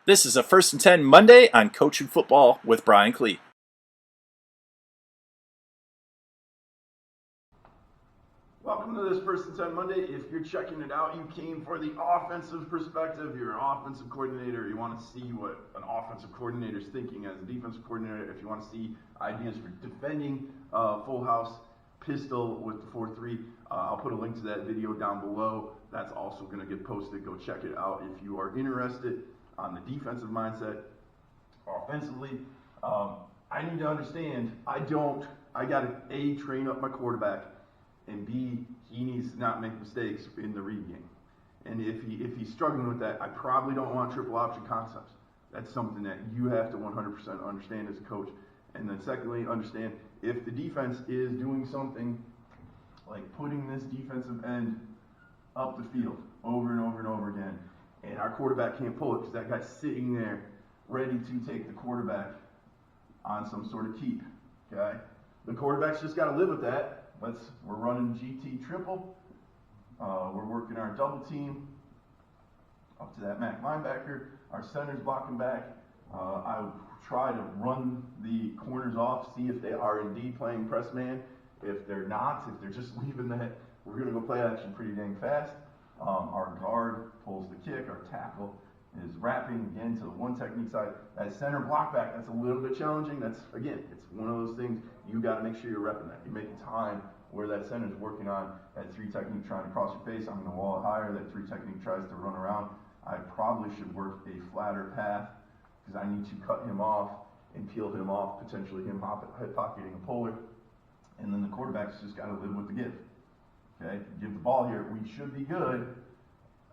This is a First and 10 Monday on Coaching Football with Brian Clee. Welcome to this First and 10 Monday. If you're checking it out, you came for the offensive perspective. You're an offensive coordinator. You want to see what an offensive coordinator is thinking as a defensive coordinator. If you want to see ideas for defending full house pistol with the 4-3, I'll put a link to that video down below. That's also going to get posted. Go check it out if you are interested on the defensive mindset. Offensively, I need to understand, I got to A, train up my quarterback, and B, he needs to not make mistakes in the read game. And if he's struggling with that, I probably don't want triple option concepts. That's something that you have to 100% understand as a coach. And then secondly, understand if the defense is doing something like putting this defensive end up the field over and over and over again, and our quarterback can't pull it because that guy's sitting there ready to take the quarterback on some sort of keep, okay? The quarterback's just got to live with that. We're running GT triple. We're working our double team up to that MAC linebacker. Our center's blocking back. I would try to run the corners off, see if they are indeed playing press man. If they're not, if they're just leaving that, we're going to go play action pretty dang fast. Our guard pulls the kick. Our tackle is wrapping again to the one technique side. That center block back, that's a little bit challenging. That's, again, it's one of those things you got to make sure you're repping that. You're making time where that center's working on that 3 technique trying to cross your face. I'm going to wall it higher. That 3 technique tries to run around. I probably should work a flatter path because I need to cut him off and peel him off, potentially him pocketing a puller. And then the quarterback's just got to live with the give. Okay, give the ball here. We should be good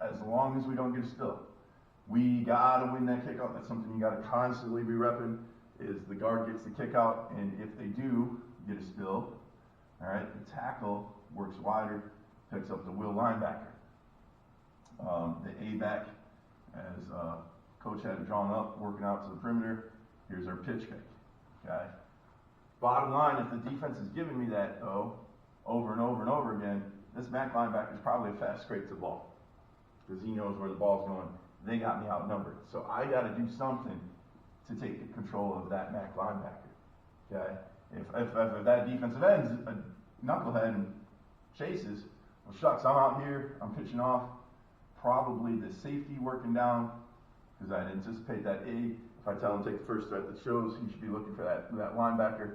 as long as we don't get a spill. We got to win that kickoff. That's something you got to constantly be repping, is the guard gets the kick out, and if they do get a spill, all right, the tackle works wider, picks up the will linebacker. The A-back, as coach had it drawn up, working out to the perimeter. Here's our pitch fake, okay? Bottom line, if the defense is giving me that, though, over and over and over again, this MAC linebacker is probably a fast scrape to the ball because he knows where the ball's going. They got me outnumbered. So I got to do something to take control of that MAC linebacker, okay? If that defensive end's a knucklehead and chases, well, shucks, I'm out here, I'm pitching off, probably the safety working down, because I'd anticipate that A, if I tell him to take the first threat that shows, he should be looking for that linebacker.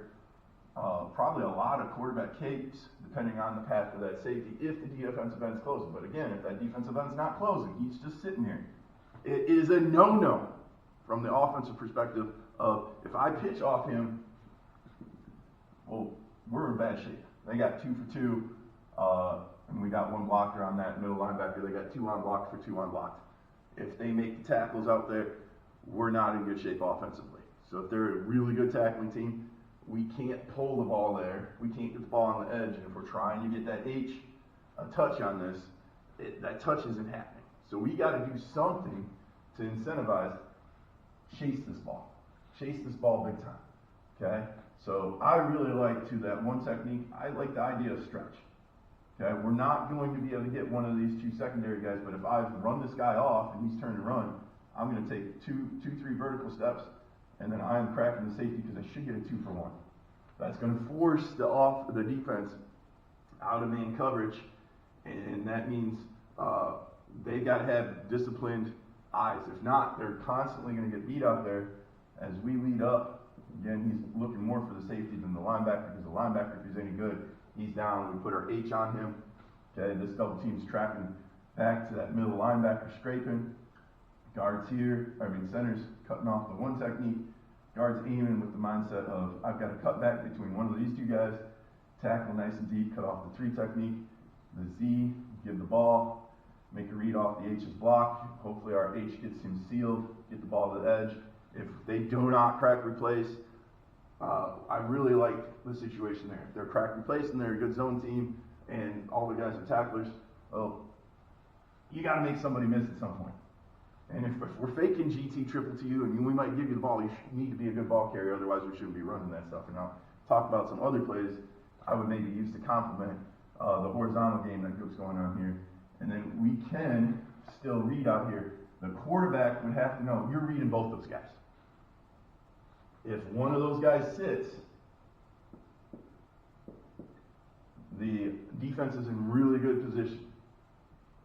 Probably a lot of quarterback capes, depending on the path of that safety, if the defensive end's closing. But again, if that defensive end's not closing, he's just sitting there. It is a no-no from the offensive perspective of, if I pitch off him, well, we're in bad shape. They got 2 for 2, and we got 1 blocker on that middle linebacker. They got 2 unblocked for 2 unblocked. If they make the tackles out there, we're not in good shape offensively. So if they're a really good tackling team, we can't pull the ball there. We can't get the ball on the edge. And if we're trying to get that a touch on this, that touch isn't happening. So we got to do something to incentivize, chase this ball. Chase this ball big time, okay? So I really like, to that 1 technique, I like the idea of stretch. Okay, we're not going to be able to get one of these 2 secondary guys, but if I run this guy off and he's turned to run, I'm going to take 3 vertical steps, and then I'm cracking the safety because I should get a 2 for 1. That's going to force the defense out of man coverage, and that means they've got to have disciplined eyes. If not, they're constantly going to get beat out there. As we lead up, again, he's looking more for the safety than the linebacker, because the linebacker, if he's any good, he's down. We put our H on him. Okay, this double team's tracking back to that middle linebacker, scraping. Guards here, center's cutting off the 1 technique. Guards aiming with the mindset of, I've got to cut back between one of these 2 guys, tackle nice and deep, cut off the 3 technique. The Z, give the ball, make a read off the H's block. Hopefully our H gets him sealed, get the ball to the edge. If they do not crack replace, I really like the situation there. If they're crack replace and they're a good zone team and all the guys are tacklers, well, you got to make somebody miss at some point. And if we're faking GT triple to you, and we might give you the ball, you need to be a good ball carrier, otherwise we shouldn't be running that stuff. And I'll talk about some other plays I would maybe use to complement the horizontal game that goes going on here. And then we can still read out here The quarterback would have to know you're reading both those guys. If one of those guys sits, the defense is in really good position.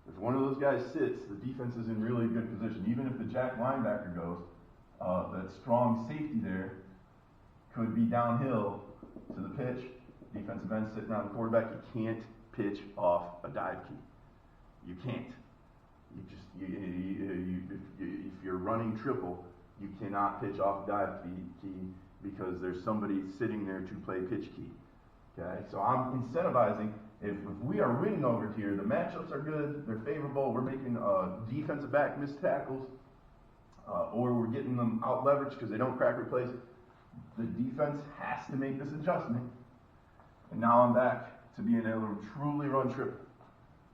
If one of those guys sits, the defense is in really good position. Even if the jack linebacker goes, that strong safety there could be downhill to the pitch. Defensive end sitting on the quarterback. You can't pitch off a dive key. You can't. If you're running triple, you cannot pitch off dive key because there's somebody sitting there to play pitch key. Okay, so I'm incentivizing. If we are winning over here, the matchups are good, they're favorable. We're making defensive back missed tackles, or we're getting them out leveraged because they don't crack replace. The defense has to make this adjustment, and now I'm back to being able to truly run triple.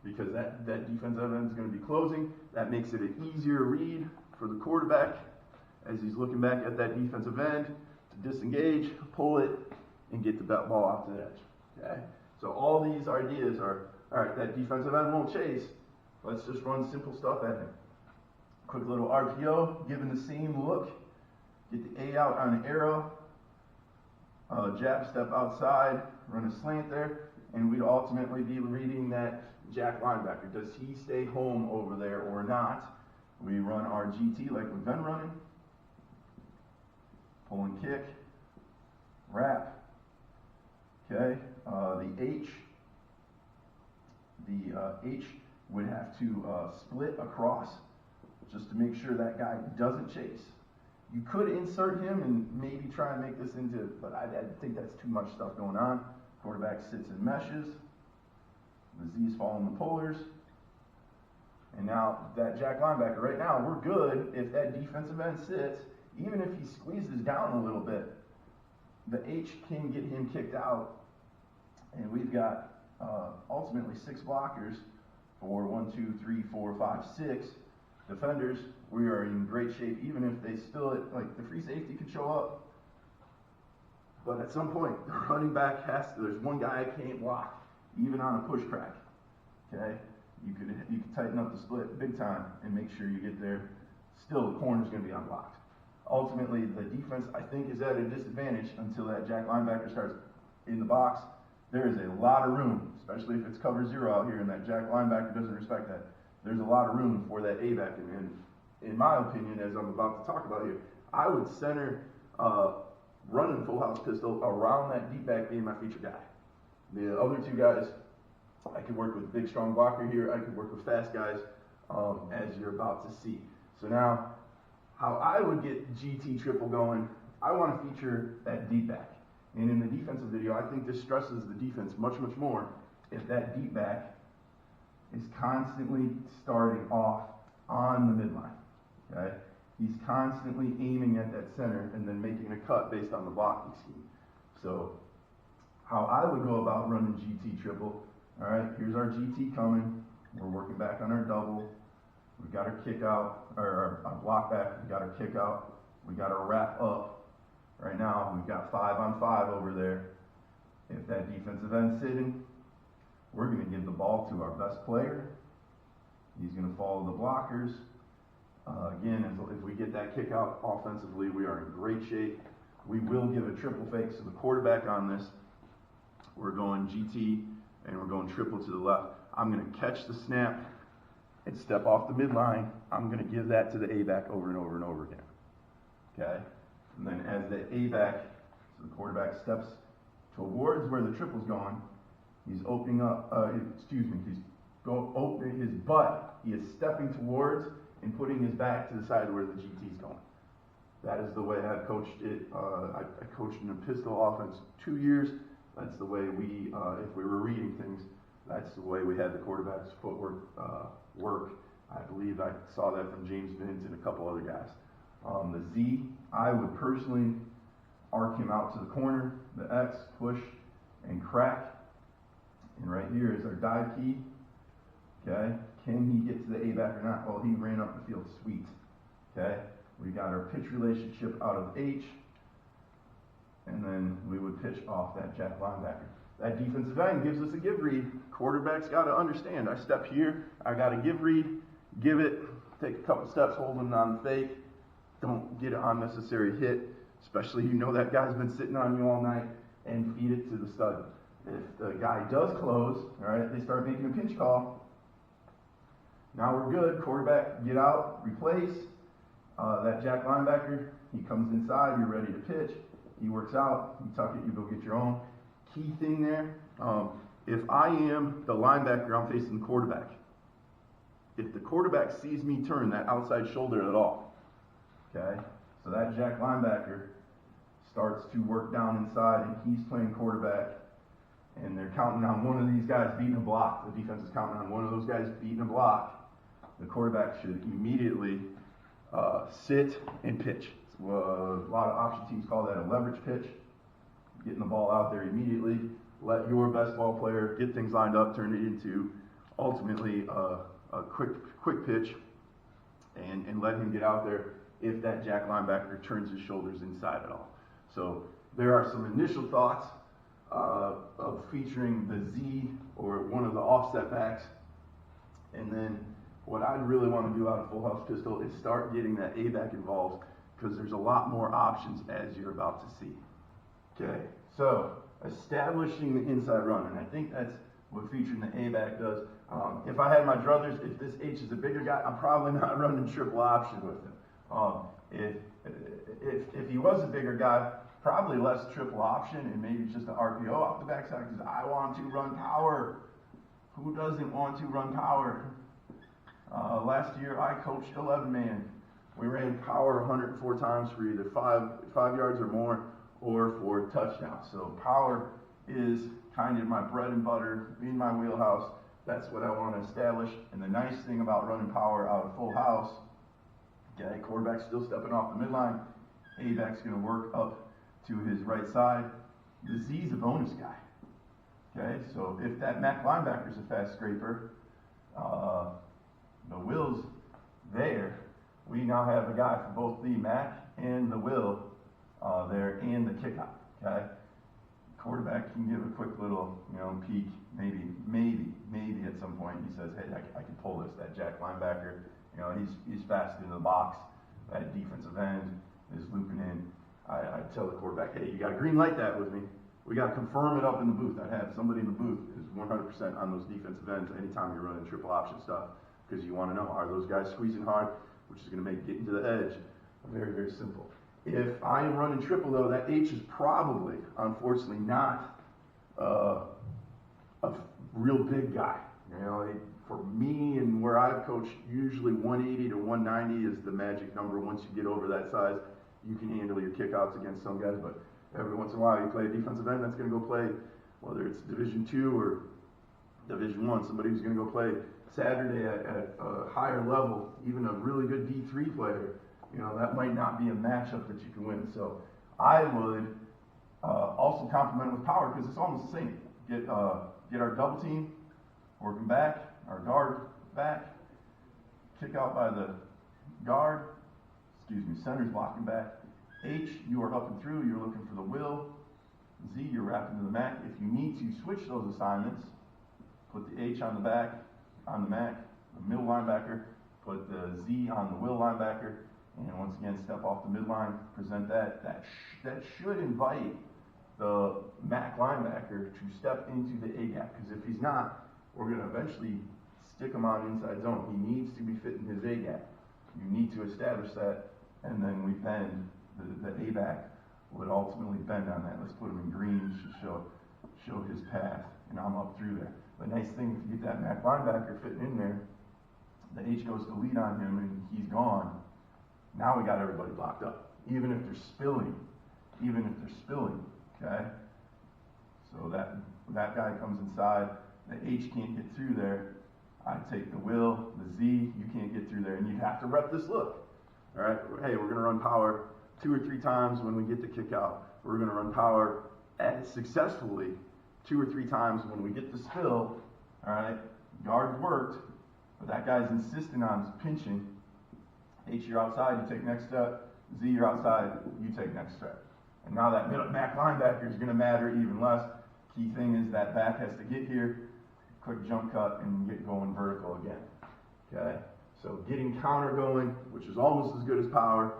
Because that defensive end is going to be closing. That makes it an easier read for the quarterback as he's looking back at that defensive end to disengage, pull it, and get the ball out to the edge. Okay? So all these ideas are, all right, that defensive end won't chase. Let's just run simple stuff at him. Quick little RPO, giving the same look. Get the A out on an arrow. Jab step outside, run a slant there. And we'd ultimately be reading that jack linebacker. Does he stay home over there or not? We run our GT like we've been running. Pull and kick. Wrap. Okay. The H would have to split across just to make sure that guy doesn't chase. You could insert him and maybe try and make this into, but I think that's too much stuff going on. Quarterback sits in meshes. The Z's following the polars. And now that jack linebacker, right now we're good if that defensive end sits. Even if he squeezes down a little bit, the H can get him kicked out. And we've got ultimately 6 blockers for 1, 2, 3, 4, 5, 6 defenders. We are in great shape, even if they still, like the free safety could show up. But at some point, the running back there's one guy I can't block, even on a push crack. Okay? You could tighten up the split big time and make sure you get there. Still, the corner's going to be unblocked. Ultimately, the defense, I think, is at a disadvantage until that jack linebacker starts in the box. There is a lot of room, especially if it's cover 0 out here and that jack linebacker doesn't respect that. There's a lot of room for that A-back. And in my opinion, as I'm about to talk about here, I would center running full house pistol around that deep back being my feature guy. The other 2 guys, I could work with big strong blocker here. I could work with fast guys, as you're about to see. So now, how I would get GT triple going, I want to feature that deep back. And in the defensive video, I think this stresses the defense much, much more if that deep back is constantly starting off on the midline. Okay? He's constantly aiming at that center and then making a cut based on the blocking scheme. So how I would go about running GT triple, all right, here's our GT coming. We're working back on our double. We got our kick out, or our block back. We got our kick out. We got our wrap up. Right now, we've got 5 on 5 over there. If that defensive end's sitting, we're going to give the ball to our best player. He's going to follow the blockers. Again, if we get that kick out offensively, we are in great shape. We will give a triple fake, so the quarterback on this, we're going GT, and we're going triple to the left. I'm going to catch the snap and step off the midline. I'm going to give that to the A-back over and over and over again. Okay? And then as the A-back, so the quarterback steps towards where the triple's going, he's opening up, he's opening his butt. He is stepping towards and putting his back to the side where the GT's going. That is the way I've coached it. I coached in a pistol offense 2 years. That's the way we, if we were reading things, that's the way we had the quarterback's footwork work. I believe I saw that from James Vince and a couple other guys. The Z, I would personally arc him out to the corner. The X, push and crack. And right here is our dive key. Okay, can he get to the A-back or not? Well, he ran up the field sweet. Okay, we got our pitch relationship out of H, and then we would pitch off that jack linebacker. That defensive end gives us a give read. Quarterback's got to understand. I step here, I got to give read, give it, take a couple steps, holding on the fake. Don't get an unnecessary hit, especially that guy's been sitting on you all night, and feed it to the stud. If the guy does close, all right, they start making a pinch call. Now we're good. Quarterback, get out, replace. That jack linebacker, he comes inside, you're ready to pitch. He works out, you tuck it, you go get your own. Key thing there, if I am the linebacker, I'm facing the quarterback. If the quarterback sees me turn that outside shoulder at all, okay, so that jack linebacker starts to work down inside and he's playing quarterback, and they're counting on one of these guys beating a block. The defense is counting on one of those guys beating a block. The quarterback should immediately sit and pitch. A lot of option teams call that a leverage pitch. Getting the ball out there immediately. Let your best ball player get things lined up, turn it into ultimately a quick pitch, and let him get out there if that jack linebacker turns his shoulders inside at all. So there are some initial thoughts of featuring the Z or one of the offset backs, and then what I'd really want to do out of full house pistol is start getting that A back involved, because there's a lot more options as you're about to see. Okay, so establishing the inside run, and I think that's what featuring the A back does. If I had my druthers, if this H is a bigger guy, I'm probably not running triple option with him. If he was a bigger guy, probably less triple option and maybe just an RPO off the backside, because I want to run power. Who doesn't want to run power? Last year I coached 11-man. We ran power 104 times for either 5 yards or more, or for touchdowns. So power is kind of my bread and butter, in my wheelhouse. That's what I want to establish. And the nice thing about running power out of full house, okay, quarterback's still stepping off the midline. A-back's going to work up to his right side. The Z's a bonus guy. Okay, so if that Mac linebacker's a fast scraper, the Will's there. We now have a guy for both the Mac and the Will there and the kickout. Okay, quarterback can give a quick little peek, maybe at some point he says, hey, I can pull this. That jack linebacker, he's fast into the box. That defensive end is looping in. I tell the quarterback, hey, you got to green light that with me. We got to confirm it up in the booth. I have somebody in the booth who's 100% on those defensive ends anytime you're running triple option stuff, because you want to know, are those guys squeezing hard, which is going to make getting to the edge very, very simple. If I am running triple, though, that H is probably, unfortunately, not a real big guy. For me and where I've coached, usually 180 to 190 is the magic number. Once you get over that size, you can handle your kickouts against some guys, but every once in a while you play a defensive end that's going to go play, whether it's Division II or Division I, somebody who's going to go play Saturday at a higher level, even a really good D3 player, that might not be a matchup that you can win. So I would also complement with power, because it's almost the same. Get our double team working back, our guard back, kick out by the guard, center's blocking back. H, you are up and through, you're looking for the Will. Z, you're wrapping to the Mac. If you need to switch those assignments, put the H on the back, on the Mac, the middle linebacker, put the Z on the Will linebacker, and once again, step off the midline, present that. That should invite the Mac linebacker to step into the A gap, because if he's not, we're going to eventually stick him on inside zone. He needs to be fitting his A gap. You need to establish that, and then we bend. The A back would ultimately bend on that. Let's put him in green to show his path, and I'm up through there. The nice thing, if you get that Mac linebacker fitting in there, the H goes to lead on him, and he's gone. Now we got everybody blocked up, even if they're spilling, okay? So that guy comes inside, the H can't get through there. I take the Will, the Z, you can't get through there, and you have to rep this look. All right, hey, we're going to run power 2 or 3 times when we get the kick out. We're going to run power as successfully 2 or 3 times when we get the spill. All right, guard worked, but that guy's insisting on pinching. H, you're outside, you take next step. Z, you're outside, you take next step. And now that Mac linebacker is going to matter even less. Key thing is that back has to get here, quick jump cut, and get going vertical again. Okay, So getting counter going, which is almost as good as power,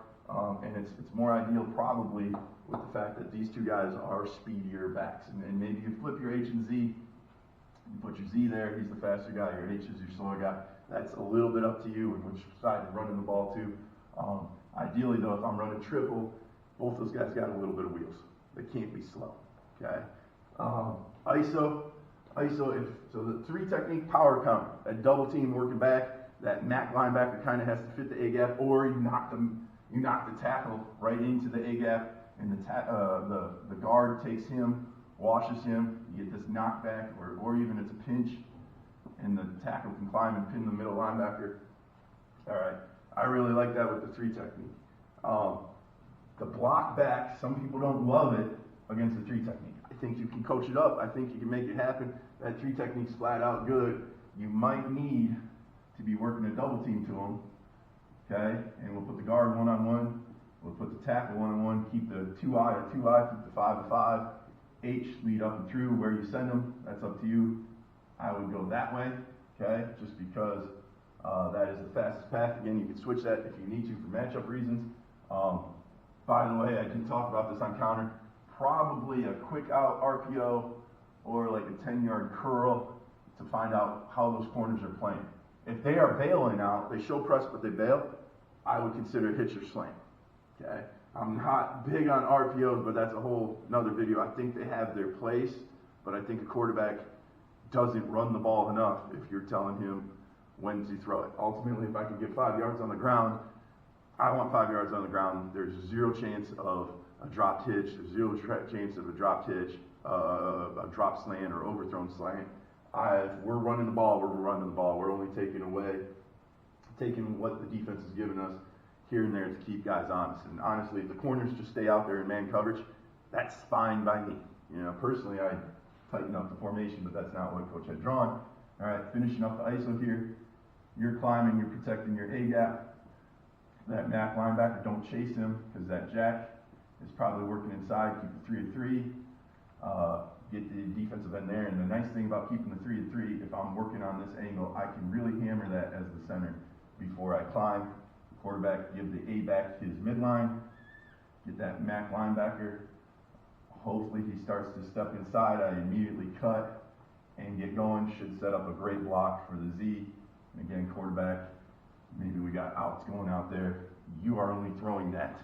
and it's more ideal probably with the fact that these two guys are speedier backs. And maybe you flip your H and Z, you put your Z there, he's the faster guy, your H is your slower guy. That's a little bit up to you and which side you're running the ball to. Ideally though, if I'm running triple, both those guys got a little bit of wheels. They can't be slow, okay? ISO, so the three technique power counter, that double team working back, that MAC linebacker kind of has to fit the A gap, or you knock the tackle right into the A gap, and the guard takes him, washes him, you get this knockback, or even it's a pinch, and the tackle can climb and pin the middle linebacker. All right, I really like that with the three technique. The block back, some people don't love it against the three technique. I think you can coach it up. I think you can make it happen. That three technique's flat out good. You might need to be working a double team to them, okay? And we'll put the guard one-on-one. We'll put the tackle one-on-one. Keep the 2-eye at 2-eye. Keep the 5-5. H lead up and through. Where you send them, that's up to you. I would go that way, okay? Just because that is the fastest path. Again, you can switch that if you need to for matchup reasons. By the way, I didn't talk about this on counter. Probably a quick out RPO or like a 10-yard curl to find out how those corners are playing. If they are bailing out, they show press but they bail, I would consider hitch or slant. Okay? I'm not big on RPOs, but that's a whole another video. I think they have their place, but I think a quarterback doesn't run the ball enough if you're telling him when to throw it. Ultimately, if I can get 5 yards on the ground, I want 5 yards on the ground. There's zero chance of a dropped hitch. There's zero chance of a dropped hitch, a drop slant or overthrown slant. If we're running the ball, we're running the ball. We're only taking what the defense has given us here and there to keep guys honest. And honestly, if the corners just stay out there in man coverage, that's fine by me. You know, personally, I tighten up the formation, but that's not what coach had drawn. All right, finishing up the ISO here. You're climbing, you're protecting your A gap. That MAC linebacker, don't chase him because that jack is probably working inside. Keep the 3-3. Get the defensive end there. And the nice thing about keeping the 3-3, if I'm working on this angle, I can really hammer that as the center before I climb. The quarterback, give the A back his midline. Get that MAC linebacker. Hopefully he starts to step inside. I immediately cut and get going. Should set up a great block for the Z. And again, quarterback, maybe we got outs going out there. You are only throwing that.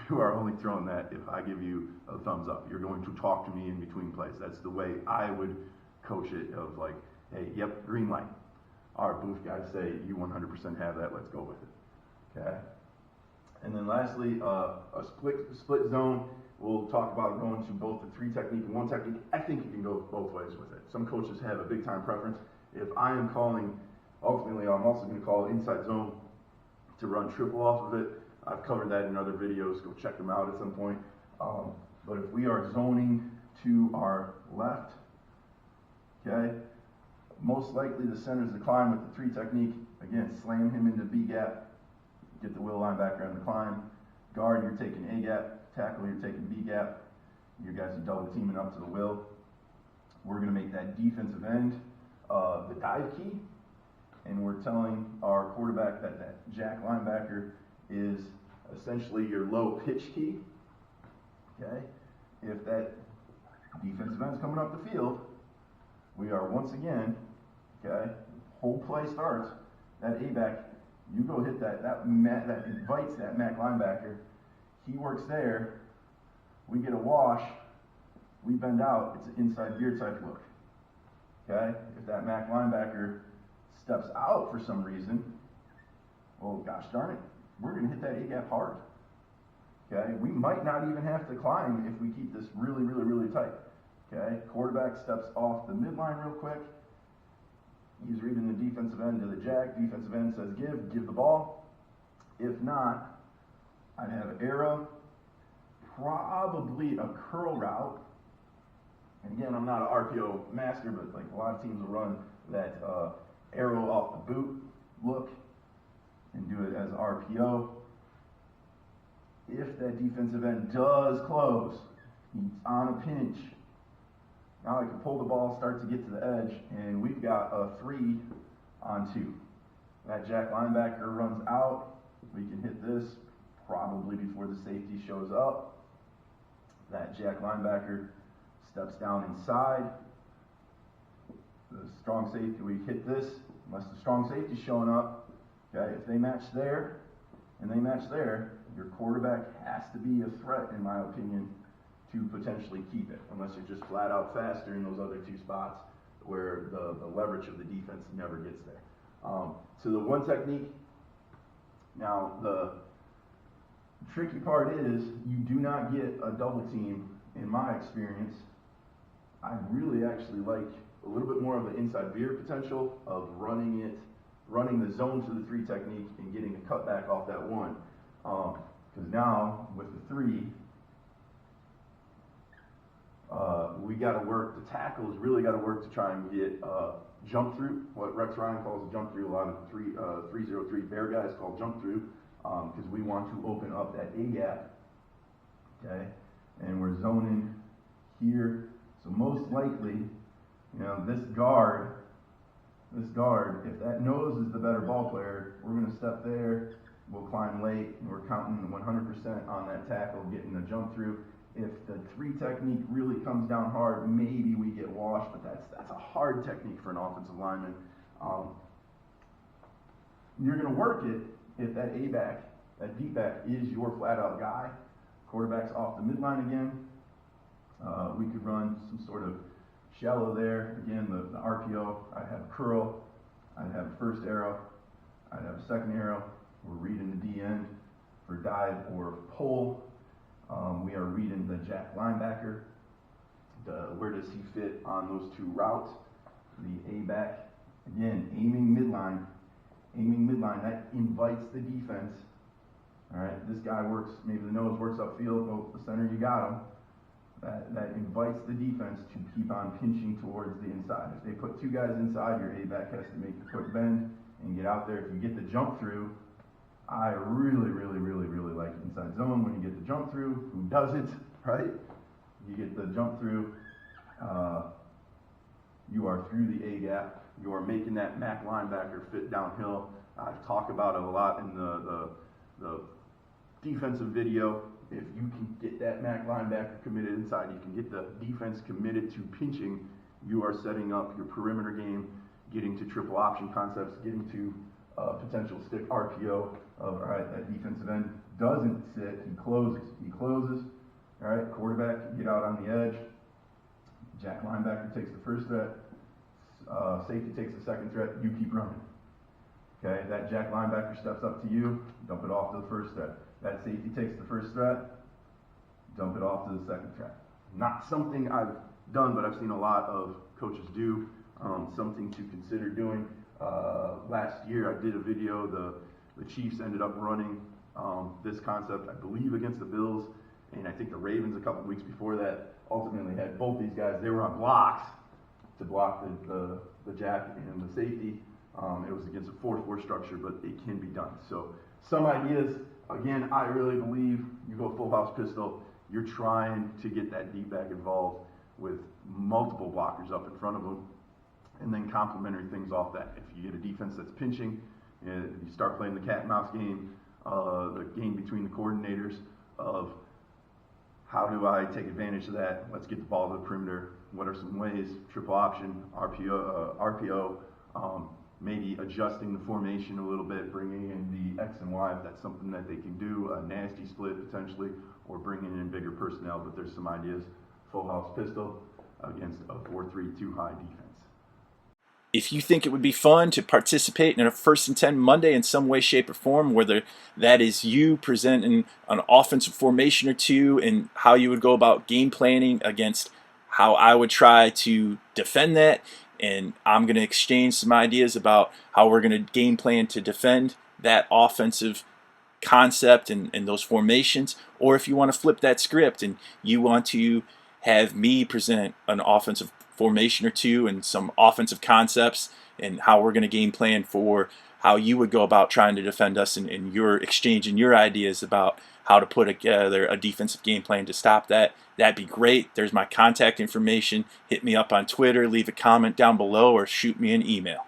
You are only throwing that if I give you a thumbs up. You're going to talk to me in between plays. That's the way I would coach it, of like, hey, yep, green light. Our booth guys say, you 100% have that, let's go with it, okay? And then lastly, a split zone. We'll talk about going to both the three technique and one technique. I think you can go both ways with it. Some coaches have a big time preference. If I am calling, ultimately I'm also going to call inside zone to run triple off of it. I've covered that in other videos. Go check them out at some point. But if we are zoning to our left, okay, most likely the center's the climb with the three technique. Again, slam him into B gap. Get the will linebacker on the climb. Guard, you're taking A gap. Tackle, you're taking B gap. You guys are double teaming up to the will. We're going to make that defensive end the dive key. And we're telling our quarterback that that jack linebacker is essentially your low pitch key, okay? If that defensive end's coming up the field, we are once again, okay, whole play starts, that A-back, you go hit that invites that MAC linebacker, he works there, we get a wash, we bend out, it's an inside gear type look, okay? If that MAC linebacker steps out for some reason, well, gosh darn it, we're going to hit that A-gap hard. Okay, we might not even have to climb if we keep this really, really, really tight. Okay, quarterback steps off the midline real quick. He's reading the defensive end to the jack. Defensive end says give the ball. If not, I'd have an arrow, probably a curl route. And again, I'm not an RPO master, but like a lot of teams will run that arrow off the boot look and do it as RPO. If that defensive end does close, he's on a pinch. Now I can pull the ball, start to get to the edge, and we've got a 3-on-2. That jack linebacker runs out. We can hit this probably before the safety shows up. That jack linebacker steps down inside. The strong safety, we hit this, unless the strong safety's showing up. Okay, if they match there and they match there, your quarterback has to be a threat, in my opinion, to potentially keep it, unless you're just flat out faster in those other two spots where the leverage of the defense never gets there. So the one technique, now the tricky part is you do not get a double team, in my experience. I really actually like a little bit more of the inside veer potential of running the zone to the 3 technique and getting a cutback off that 1. Because now with the 3, we got to work, the tackles really got to work to try and get jump through, what Rex Ryan calls a jump through, a lot of 303 bear guys call jump through, because we want to open up that A gap, okay, and we're zoning here, so most likely, this guard, if that nose is the better ball player, we're going to step there, we'll climb late, and we're counting 100% on that tackle, getting the jump through. If the 3 technique really comes down hard, maybe we get washed, but that's a hard technique for an offensive lineman. You're going to work it if that A-back, that deep back is your flat-out guy. Quarterback's off the midline again. We could run some sort of shallow there. Again, the RPO, I'd have a curl, I'd have a first arrow, I'd have a second arrow. We're reading the D end for dive or pull. We are reading the jack linebacker. Where does he fit on those 2 routes? The A-back, again, aiming midline, that invites the defense. All right, this guy works, maybe the nose works upfield, the center, you got him. That invites the defense to keep on pinching towards the inside. If they put 2 guys inside, your A-back has to make a quick bend and get out there. If you get the jump through, I really like inside zone when you get the jump through. Who doesn't, right? You get the jump through, you are through the A-gap. You are making that MAC linebacker fit downhill. I've talked about it a lot in the defensive video. If you can get that MAC linebacker committed inside, you can get the defense committed to pinching, you are setting up your perimeter game, getting to triple option concepts, getting to potential stick RPO of, all right, that defensive end doesn't sit, he closes, all right, quarterback, get out on the edge, jack linebacker takes the first threat, safety takes the second threat, you keep running. Okay, that jack linebacker steps up to you, dump it off to the first threat. That safety takes the first threat, dump it off to the second threat. Not something I've done, but I've seen a lot of coaches do, something to consider doing. Last year I did a video, the Chiefs ended up running this concept, I believe, against the Bills, and I think the Ravens a couple weeks before that ultimately had both these guys, they were on blocks to block the jack and the safety. It was against a 4-4 structure, but it can be done. So some ideas, again, I really believe you go full house pistol, you're trying to get that deep back involved with multiple blockers up in front of them, and then complementary things off that. If you get a defense that's pinching, you start playing the cat and mouse game, the game between the coordinators of how do I take advantage of that? Let's get the ball to the perimeter. What are some ways? Triple option, RPO, maybe adjusting the formation a little bit, bringing in the X and Y if that's something that they can do, a nasty split potentially, or bringing in bigger personnel, but there's some ideas. Full house pistol against a 4-3-2 high defense. If you think it would be fun to participate in a 1st and 10 Monday in some way, shape, or form, whether that is you presenting an offensive formation or 2 and how you would go about game planning against how I would try to defend that, and I'm going to exchange some ideas about how we're going to game plan to defend that offensive concept and those formations, or if you want to flip that script and you want to have me present an offensive formation or 2 and some offensive concepts and how we're going to game plan for how you would go about trying to defend us, and you're exchanging your ideas about how to put together a defensive game plan to stop that, that'd be great. There's my contact information. Hit me up on Twitter, leave a comment down below, or shoot me an email.